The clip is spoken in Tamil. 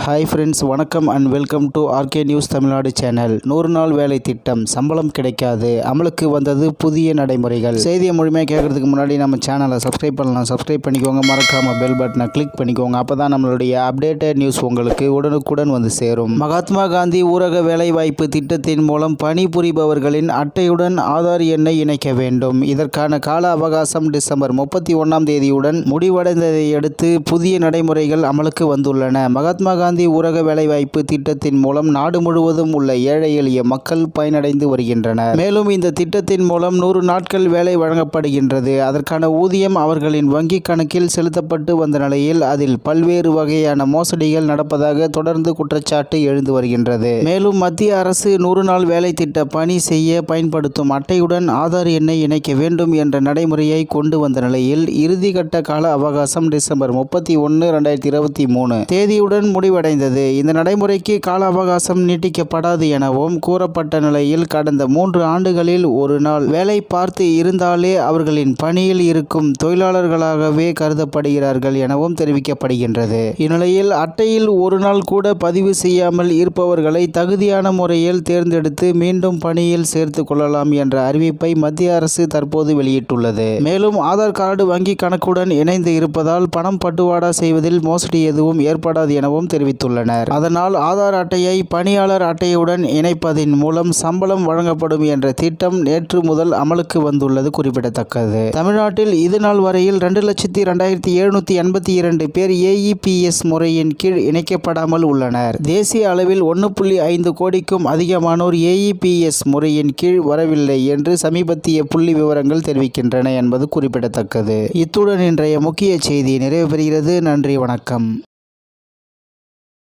ஹாய் ஃப்ரெண்ட்ஸ், வணக்கம் and welcome to RK news Tamil Nadu channel. 100 நாள் வேலை திட்டம், சம்பளம் கிடைக்காது, அமலுக்கு வந்தது புதிய நடைமுறைகள். செய்தியை முழுமையாக கேட்கறதுக்கு முன்னாடி நம்ம சேனலை சப்ஸ்கிரைப் பண்ணலாம். சப்ஸ்கிரைப் பண்ணிக்கோங்க, மறக்காம பெல் பட்டனை கிளிக் பண்ணிக்கோங்க. அப்பதான் நம்மளுடைய அப்டேட்டட் நியூஸ் உங்களுக்கு உடனுக்குடன் வந்து சேரும். மகாத்மா காந்தி ஊரக வேலைவாய்ப்பு திட்டத்தின் மூலம் பணிபுரிபவர்களின் அட்டையுடன் ஆதார் எண்ணை இணைக்க வேண்டும். இதற்கான கால அவகாசம் டிசம்பர் 31ஆம் தேதியுடன் முடிவடைந்ததை அடுத்து புதிய நடைமுறைகள் அமலுக்கு வந்துள்ளன. மகாத்மா காந்தி ஊரக வேலைவாய்ப்பு திட்டத்தின் மூலம் நாடு முழுவதும் உள்ள ஏழை எளிய மக்கள் பயனடைந்து வருகின்றனர். மேலும் இந்த திட்டத்தின் மூலம் 100 நாட்கள் வேலை வழங்கப்படுகின்றது. அதற்கான ஊதியம் அவர்களின் வங்கி கணக்கில் செலுத்தப்பட்டு வந்த நிலையில் அதில் பல்வேறு வகையான மோசடிகள் நடப்பதாக தொடர்ந்து குற்றச்சாட்டு எழுந்து வருகின்றது. மேலும் மத்திய அரசு 100 நாள் வேலை திட்ட பணி செய்ய பயன்படுத்தும் அட்டையுடன் ஆதார் எண்ணை இணைக்க வேண்டும் என்ற நடைமுறையை கொண்டு வந்த நிலையில் இறுதிக்கட்ட கால அவகாசம் டிசம்பர் 31, 2023 தேதியுடன் முடிவடைந்தது. இந்த நடைமுறைக்கு கால அவகாசம் நீட்டிக்கப்படாது எனவும் கூறப்பட்ட நிலையில் கடந்த 3 ஆண்டுகளில் ஒரு நாள் வேலை பார்த்து இருந்தாலே அவர்களின் பணியில் இருக்கும் தொழிலாளர்களாகவே கருதப்படுகிறார்கள் எனவும் தெரிவிக்கப்படுகின்றது. இந்நிலையில் அட்டையில் ஒரு நாள் கூட பதிவு செய்யாமல் இருப்பவர்களை தகுதியான முறையில் தேர்ந்தெடுத்து மீண்டும் பணியில் சேர்த்துக் கொள்ளலாம் என்ற அறிவிப்பை மத்திய அரசு தற்போது வெளியிட்டுள்ளது. மேலும் ஆதார் கார்டு வங்கி கணக்குடன் இணைந்து இருப்பதால் பணம் பட்டுவாடா செய்வதில் மோசடி எதுவும் ஏற்படாது எனவும் தெரிவித்துள்ளனர். அதனால் ஆதார் அட்டையை பணியாளர் அட்டையுடன் இணைப்பதின் மூலம் சம்பளம் வழங்கப்படும் என்ற திட்டம் நேற்று முதல் அமலுக்கு வந்துள்ளது குறிப்பிடத்தக்கது. தமிழ்நாட்டில் இதுநாள் வரையில் 2,02,782 பேர் AEPS முறையின் கீழ் இணைக்கப்படாமல் உள்ளனர். தேசிய அளவில் 1.5 கோடிக்கும் அதிகமானோர் AEPS முறையின் கீழ் வரவில்லை என்று சமீபத்திய புள்ளி விவரங்கள் தெரிவிக்கின்றன என்பது குறிப்பிடத்தக்கது. இத்துடன் இன்றைய முக்கிய செய்தி நிறைவு பெறுகிறது. நன்றி, வணக்கம்.